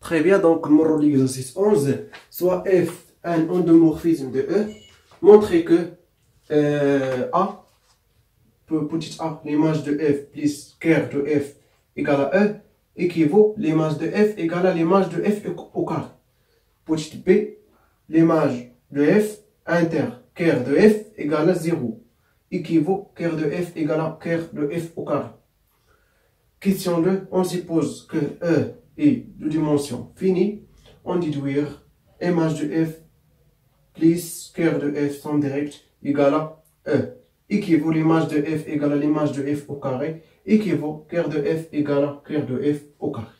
Très bien, donc l'exercice 11, soit f un endomorphisme de E, montrer que A, petit a, l'image de f plus cœur de f égale à E, équivaut l'image de f égale à l'image de f au carré. Petit b, l'image de f inter cœur de f égale à 0, équivaut cœur de f égale à cœur de f au carré. Question 2, on suppose que E est de dimension finie, on déduire image de f plus cœur de f somme directe égale à E, équivaut l'image de f égale à l'image de f au carré, équivaut cœur de f égale à cœur de f au carré.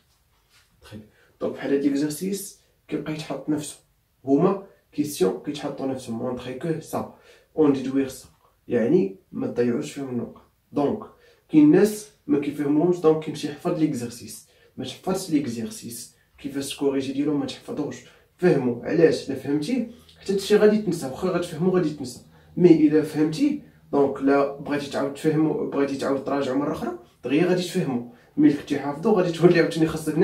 Très bien. Donc, بحال هاد l'exercice كيبقى يتحط نفسه هما كيسيون كيتحطوا نفسهم مونطري كو سا اون ديدوير سا يعني ما تضيعوش فيهم النقط. دونك كاين ناس ما كيفهموش دونك كيمشي يحفظ ليكزارسيس ما تحفظش ليكزارسيس كيفاش تكوريجي ديالو ما تحفظوش فهموا علاش الا فهمتي حتى هادشي غادي تنسى واخا غتفهمو غادي تنسى مي الا فهمتي دونك لا بغيتي تعاود تفهمو بغيتي تعاود تراجعو مره اخرى دغيا غادي تفهمو مي اللي كنتي حافظو غادي تولي عاوتاني خاصك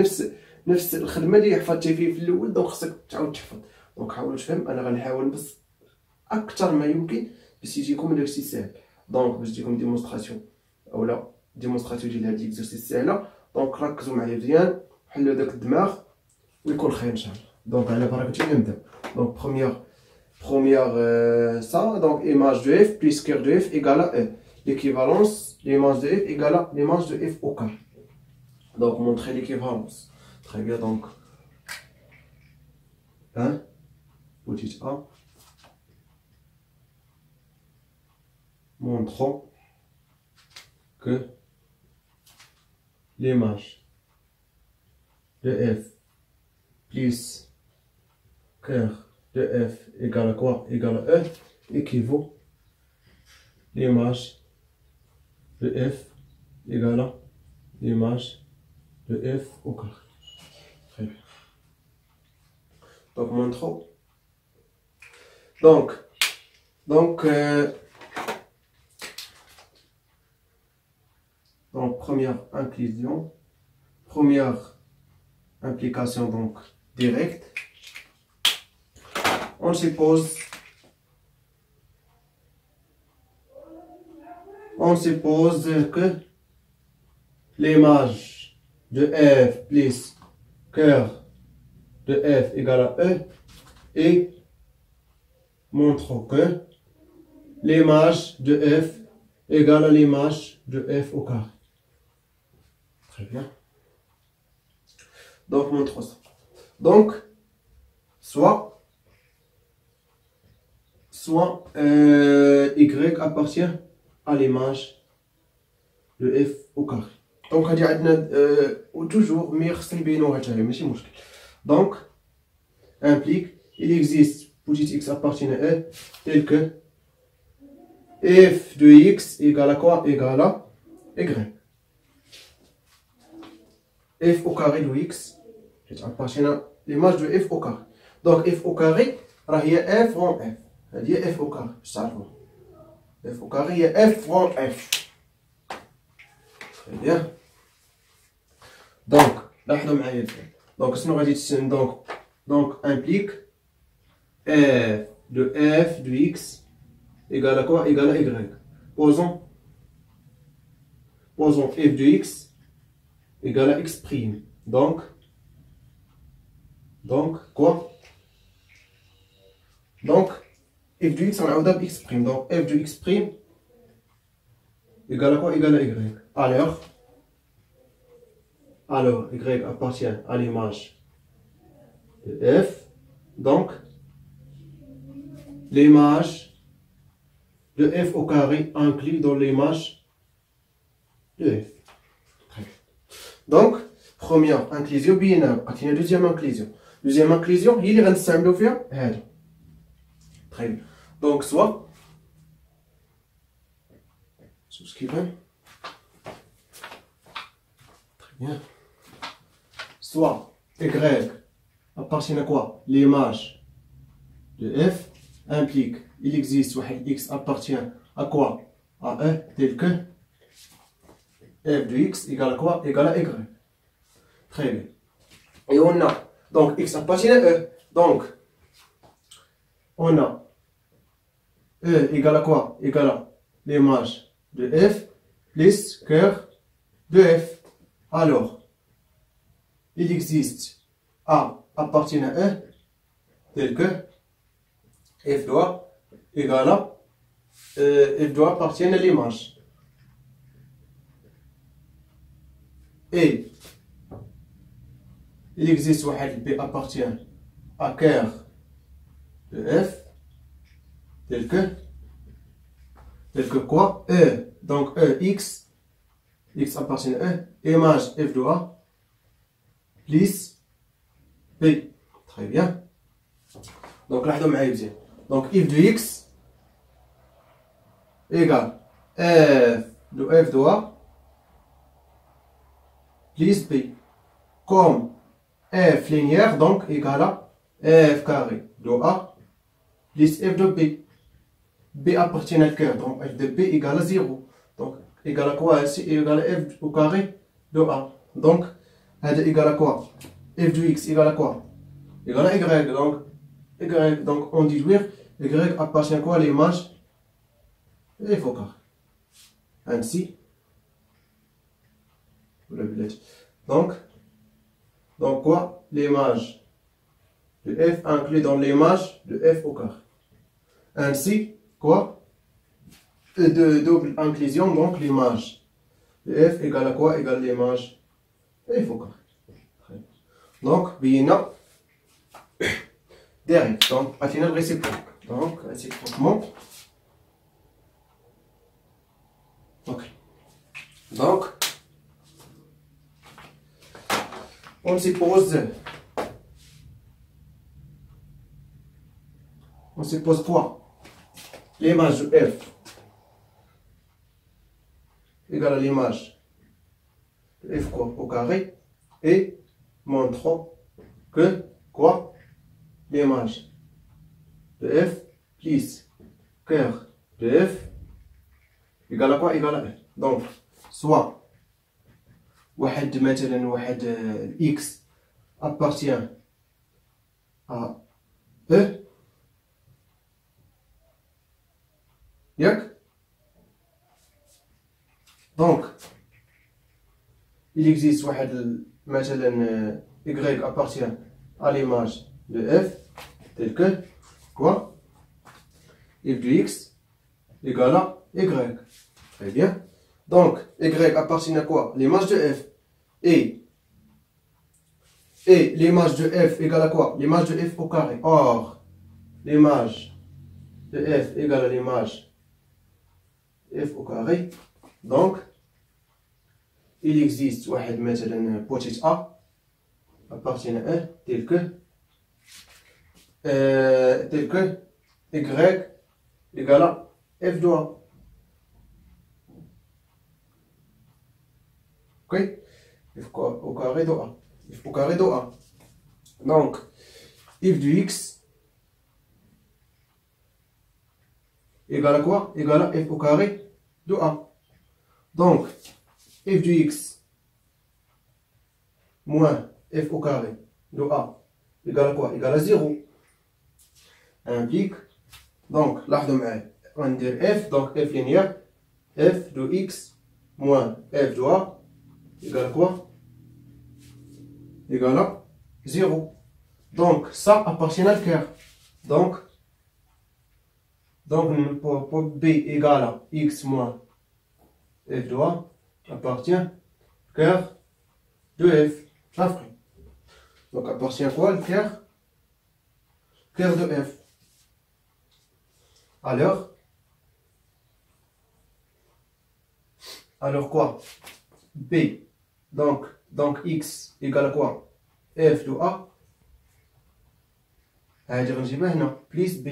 نفس الخدمه اللي حفظتي فيه في الاول دونك خاصك تعاود تحفظ. دونك حاولوا تفهم انا غنحاول بس اكثر ما يمكن باش يجيكم داكشي ساهل. دونك باش تجيكم ديمونستراسيون اولا ديمونستراسيون ديال هاد ليكزارسيس ساهله دونك ركزوا معايا مزيان حلوا داك الدماغ ويكون خير ان شاء الله. دونك على بركه الله نبدا. دونك première ça donc image de f plus cœur de f égale à E, l'équivalence l'image de f égale à l'image de f au carré. Donc montrer l'équivalence. Très bien, donc 1 petit a montrant que l'image de f plus cœur de f égale à quoi? Égale à E, équivaut l'image de f égale à l'image de f au carré. Très bien. Donc montrons. Donc première inclusion, première implication donc directe. On suppose que l'image de f plus cœur de f égale à E et montre que l'image de f égale à l'image de f au carré. Très bien. Donc montre ça. Donc soit y appartient à l'image de f au carré. Donc هادي عندنا toujours مي خصنا نبينوها حتى هي ماشي مشكل. Donc implique il existe petit x appartient à E tel que f de x égale à quoi? Égale à y. F au carré de x appartient à l'image de f au carré. Donc f au carré راه هي f en f. هذه هي f au carré باش تعرفوها. f au carré هي f en f. Très bien. Donc لاحظوا معايا donc شنو غادي تسمى donc implique f de x égale à quoi? Égale à y. Posons f de x égale à x prime. Donc quoi? Donc f de x on a b x prime. Donc f de x prime égale à quoi? Égale à y. Alors y appartient à l'image de f. Donc l'image de f au carré inclus dans l'image de f. Très bien. Donc première inclusion binaire. عطينا deuxième inclusion. Deuxième inclusion هي اللي غنستعملو فيها هذا. Très bien. Donc soit souscrivez. Très bien. Soit y appartient à quoi? L'image de f implique il existe x appartient à quoi? À E tel que f de x égale à quoi? Égale à y. Très bien. Et on a Donc, X appartient à E. Donc, on a E égale à quoi? Égale à l'image de F plus cœur de F. Alors, il existe A appartient à E tel que F doit égale à F doit appartient à l'image. Et il existe واحد B appartient à cœur de F tel que quoi? E. Donc E, X appartient à E, image F de A plus B. Très bien. Donc là, donc f de X égale F de A plus B. Comme F linéaire, donc égale à F carré de A plus F de B. B appartient à cœur, donc F de B égale à 0. Donc égale à quoi ici? Égale à F au carré de A. Donc, هذا égale à quoi? F de X égale à quoi? Égale à Y. Donc, Y, donc on déduire Y appartient à quoi? L'image F au carré. Ainsi, donc quoi? L'image de F inclus dans l'image de F au carré. Ainsi, quoi? De double inclusion, donc l'image de F égale à quoi? Égale l'image F au carré. Donc, bien direct. Donc, maintenant le réciproque. Donc, réciproquement. Ok. Donc, on suppose quoi? L'image de F égale à l'image de F au carré et montrons que quoi? L'image de F plus cœur de F égale à quoi? Égale à F. Donc, soit واحد X appartient à E. Donc, il existe Y appartient à l'image de F tel que quoi? F de X égale à Y. Très bien. Donc, Y appartient à quoi? L'image de F. Et l'image de F égale à quoi? L'image de F au carré. Or, l'image de F égale à l'image F au carré. Donc, il existe petit A appartient à E tel que Y égale à F de A. Ok? F au carré de A. F au carré de A. Donc, f de X égale à quoi? Égale à F au carré de A. Donc, f de X moins F au carré de A égale à quoi? Égale à 0. Implique, donc, là, on dit F, donc F linéaire, F de X moins F de A égale à quoi? Égale à 0. Donc, ça appartient à le cœur. Donc pour B égale à X moins F de A appartient cœur de F. Après. Donc, appartient à quoi le cœur? Cœur de F. Alors quoi? B. Donc X égale à quoi? F de A. Plus B.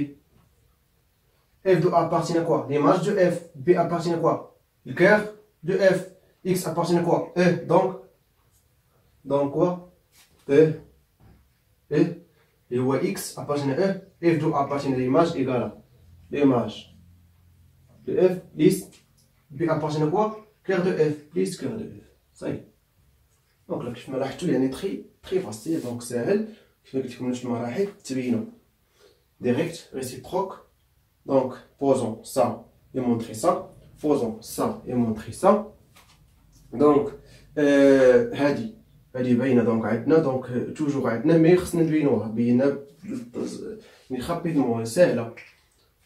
F de A appartient à quoi? L'image de F. B appartient à quoi? Le cœur de F. X appartient à quoi? E. Donc quoi? E. Et X appartient à E. F de A appartient à l'image égale à l'image de F plus B appartient à quoi? Cœur de F plus cœur de F. Ça y est. Donc là, je me lâche tout, il y a très très facile, donc c'est elle. كيف قلت لكم نفس المراحل تبينوا direct, réciproque. Donc, posons ça et montrez ça. Faisons ça et montrez ça. Donc, هذه باينة دونك عندنا دونك توجور عندنا مي خصنا نبينوها باينة مي خابيدمون ساهلة.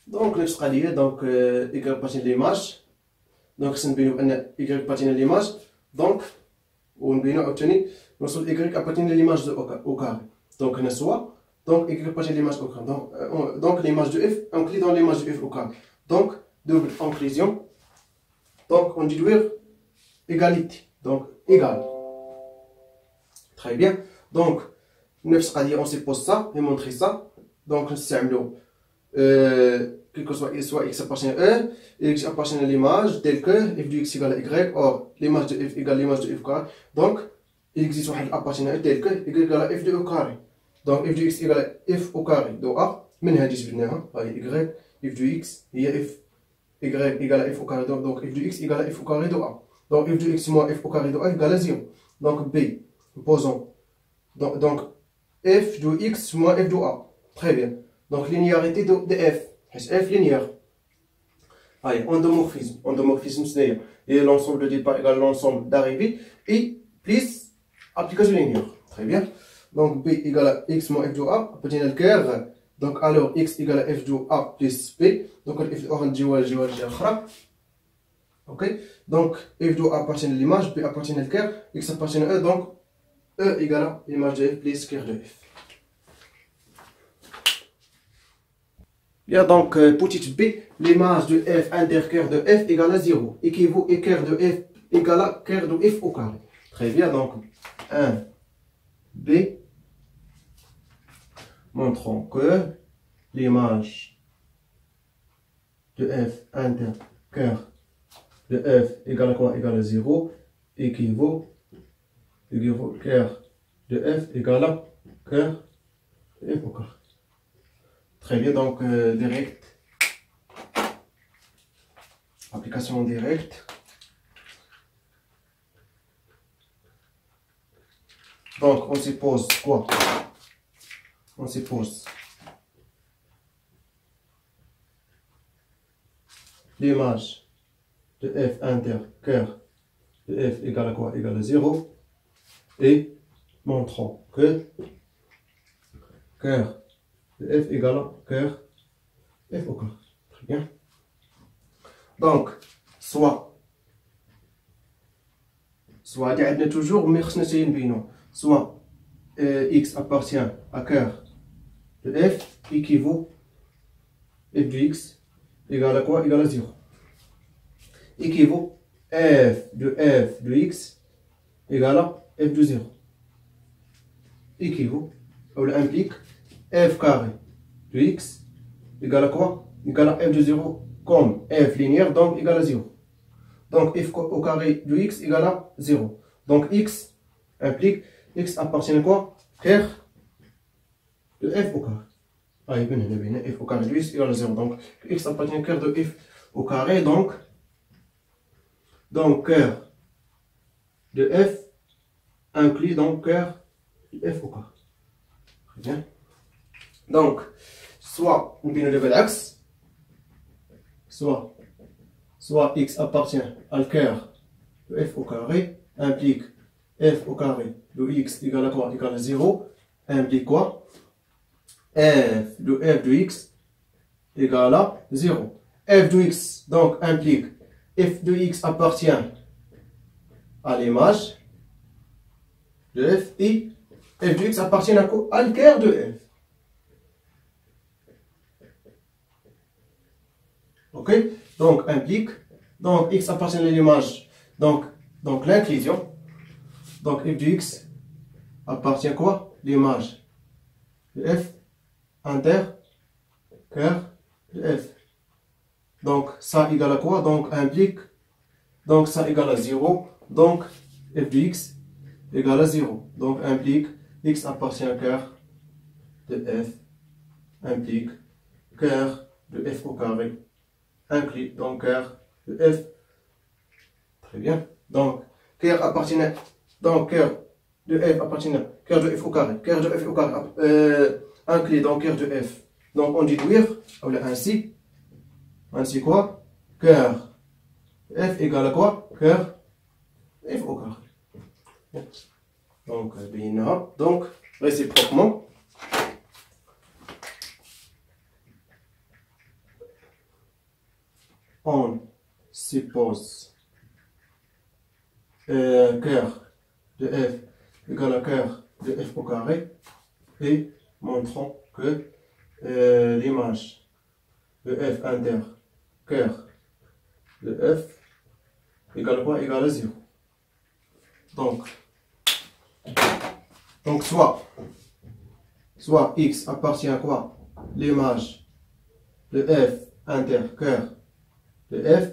دونك نفس القضية دونك إيكغيك باتين ليماج دونك خصنا نبينو أن إيكغيك باتين ليماج دونك ونبينو عاوتاني نوصل إيكغيك أباتين ليماج أو كاري. دونك هنا سوا donc y partir l'image au carré. Donc l'image de f inclut dans l'image de f au carré. Donc double inclusion. Donc on déduire égalité. Donc égal. Très bien. Donc on se pose ça et montrer ça. Donc c'est quel que soit x appartient à e, x appartient à l'image telle que f de x égale à y. Or l'image de f égale l'image de f carré. Donc il existe un appartient à e tel que y égale à f de e carré. Donc f de x égale à f au carré de a من هذه جبناها هاي y f de x هي f y égale à f au carré donc f de x égale à f au carré de a. Donc f de x moins f au carré de a égale à 0. Donc b posons donc f de x moins f de a. Très bien. Donc linéarité de f f linéaire. Allez, endomorphisme c'est l'ensemble de départ égale l'ensemble d'arrivée et plus application linéaire. Très bien. Donc b égale à x moins f de a appartient à الكير. Donc alors x égale à f de a plus b. Donc f de a غنجي واجهة أخرى. Ok. Donc f de a appartient à l'image, b appartient à الكير, x appartient à e. Donc e égale à l'image de f plus كير de f. Bien donc petite b, l'image de f intercœur de f égale à 0. Équivaut et cœur de f égale à cœur de f au carré. Très bien. Donc 1 b. Montrons que l'image de f intercœur de f égale à quoi? Égale à 0. Équivaut cœur de f égale à cœur de f au carré. Très bien, donc direct. Application directe. Donc on suppose quoi? On suppose l'image de f intercœur de f égale à quoi? Égale à 0. Et montrons que cœur de f égale à cœur f au carré. Très bien. Donc soit عندنا toujours mais خصنا نسيي نبينو soit x appartient à cœur de f équivaut f de x égale à quoi? Égale à 0. Équivaut f de x égale à f de 0. Équivaut ou implique f carré de x égale à quoi? Égale à f de 0 comme f linéaire donc égale à 0. Donc f au carré de x égale à 0. Donc x implique x appartient à quoi? Cœur de f au carré. Ah, il y a f au carré de x égale à 0. Donc x appartient au cœur de f au carré. Donc cœur de f inclut donc cœur de f au carré. Très bien. Donc soit on vient de l'axe, soit x appartient à cœur de f au carré implique f au carré de x égale à quoi? Égale à 0. Implique quoi? f de x égale à 0. F de x donc implique f de x appartient à l'image de f et f de x appartient à quoi? À cœur de f. Ok. Donc implique donc x appartient à l'image donc l'inclusion. Donc f de x appartient à quoi? L'image de f intercœur de f. Donc ça égale à quoi? Donc implique donc ça égale à 0. Donc f de x égale à 0. Donc implique x appartient à cœur de f implique cœur de f au carré inclut donc cœur de f. Très bien. Donc cœur appartient donc cœur de f appartient à cœur de f au carré, cœur de f au carré, inclus dans cœur de f. Donc on déduire, ainsi quoi? Cœur f égale à quoi? Cœur f au carré. Donc réciproquement, on suppose cœur de f égale à cœur de f au carré et montrons que l'image de f inter cœur de f égale à quoi? Égale à 0. Donc soit x appartient à quoi? L'image de f inter cœur de f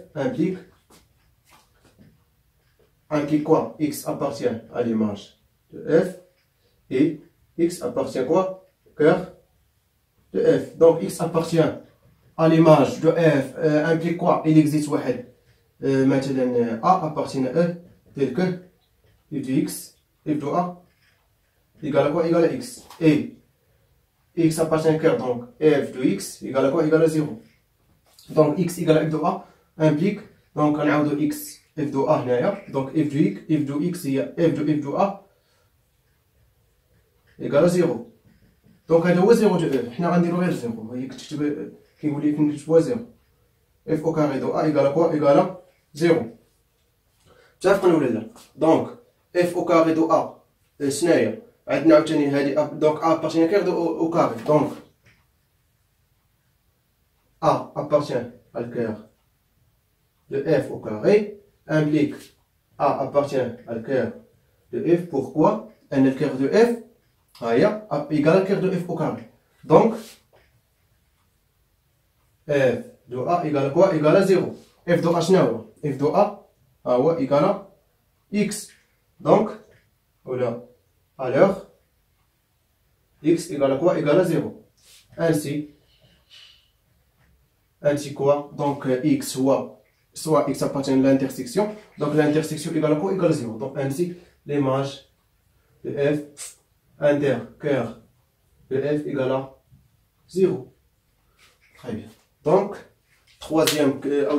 implique quoi? X appartient à l'image de f et x appartient quoi? Cœur de f. Donc x appartient à l'image de f implique quoi? Il existe واحد مثلا a appartient à e tel que f de x, f de a égale à quoi? Égale à x. Et x appartient à cœur, donc f de x égale à quoi? Égale à 0. Donc x égale à f de a implique, donc on a de x f de a هنايا, donc f de x هي f de a égale à 0. Donc هذا هو 0 de f. حنا غنديرو غير 0. هي كتكتب كيقول لك نكتبوها 0. f au carré de a égale à quoi? Égale à 0. متفقين ولا لا؟ donc f au carré de a شناهي؟ عندنا عاوتاني هادي donc a appartient au carré. Donc a appartient à le cœur de f au carré implique a appartient à le cœur de f. Pourquoi? Le cœur de f égale au cœur de f au carré. Donc f de a égale à quoi? Égale à 0. f de a شنو f de a هو égale à x. Donc voilà, alors x égale à quoi? Égale à 0. Ainsi quoi? Donc x soit x appartient à l'intersection, donc l'intersection égale à quoi? Égale à 0. Donc ainsi l'image de f inter cœur de f égale à 0. Très bien. Donc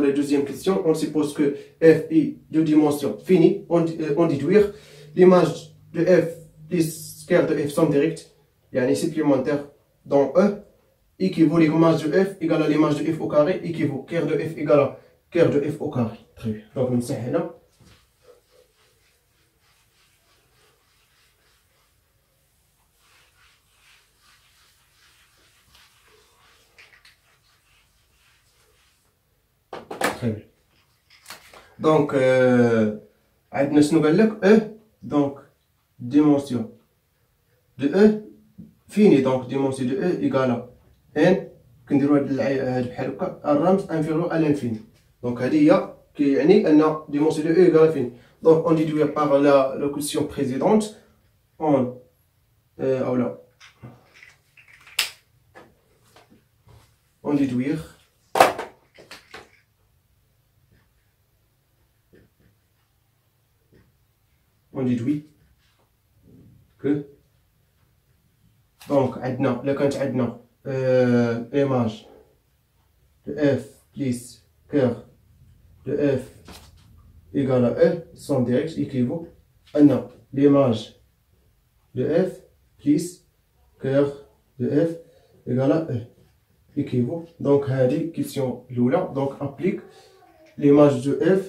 la deuxième question, on suppose que f est de dimension finie. On déduire l'image de f plus cœur de f somme directe, yani supplémentaire dans E, équivaut l'image de f égale à l'image de f au carré, équivaut cœur de f égale à cœur de f au carré. Très bien. Donc نسهلها. Très bien. Donc عندنا شنو قال لك E, donc dimension de E finie, donc dimension de E égale à n. كنديرو هاد بحال هكا الرمز انفيريور à l'infini. Donc هذه هي كيعني ان dimension de E égale à l'infini. Donc on déduit par la question précédente, on déduit que donc عندنا لا كانت عندنا image de f plus cœur de f égale à E, son direct équivaut à l'image de f plus cœur de f égale à E équivaut. Donc هذه question l'oula, donc applique l'image de f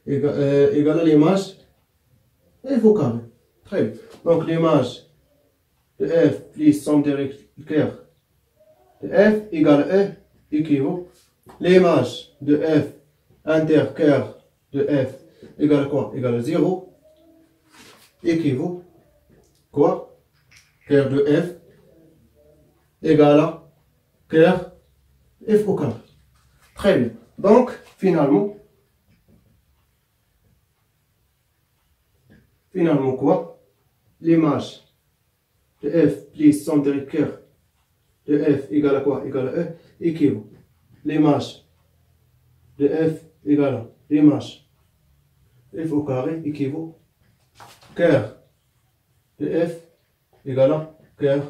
égale à l'image f au carré. Très bien. Donc l'image de f plus somme direct cœur de f égale à E équivaut l'image de f inter cœur de f égale à quoi? Égale à 0 équivaut quoi? Cœur de f égale à cœur f au carré. Très bien. Donc finalement quoi? L'image de f plus somme direct cœur de f égale à quoi? Égale à E équivaut l'image de f égale à l'image f au carré équivaut cœur de F égale à cœur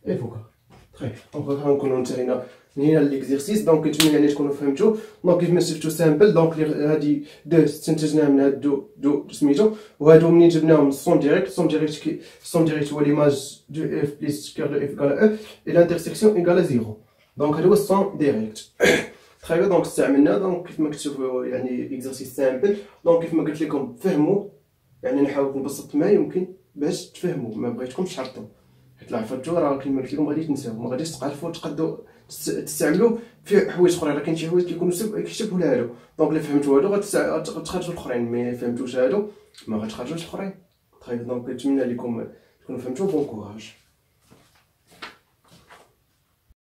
F au carré. Très bien. On va نكونوا انتهينا من هنا l'exercice. دونك كنتمنى يعني تكونوا فهمتوا. دونك كيف ما شفتوا سامبل. دونك هادي دو استنتجناها من هاد دو سميتو، وهادو منين جبناهم سون ديريكت. سون ديريكت هو ليماج دو اف بليس كير دو اف ايكال او اي لانترسيكسيون ايكال زيرو. دونك هذا هو السون ديريكت. تري بيان. دونك استعملنا دونك كيف ما كتشوفوا يعني اكزرسيس سامبل. دونك كيف ما قلت لكم فهموا، يعني نحاول نبسط ما يمكن باش تفهموا، ما بغيتكمش تحرطوا، حيت لا عرفتوا راه كيما قلت لكم غادي تنساو، ما غاديش تقالفوا تقدوا تستعملوا في حوايج اخرين. راه كاين شي حوايج كيكونوا كيشبهوا لهادو. دونك الا فهمتوا هادو غتخرجوا الاخرين، مي فهمتوش هادو ما غتخرجوش الاخرين. طيب دونك كنتمنى لكم تكونوا فهمتوا. بون كوراج.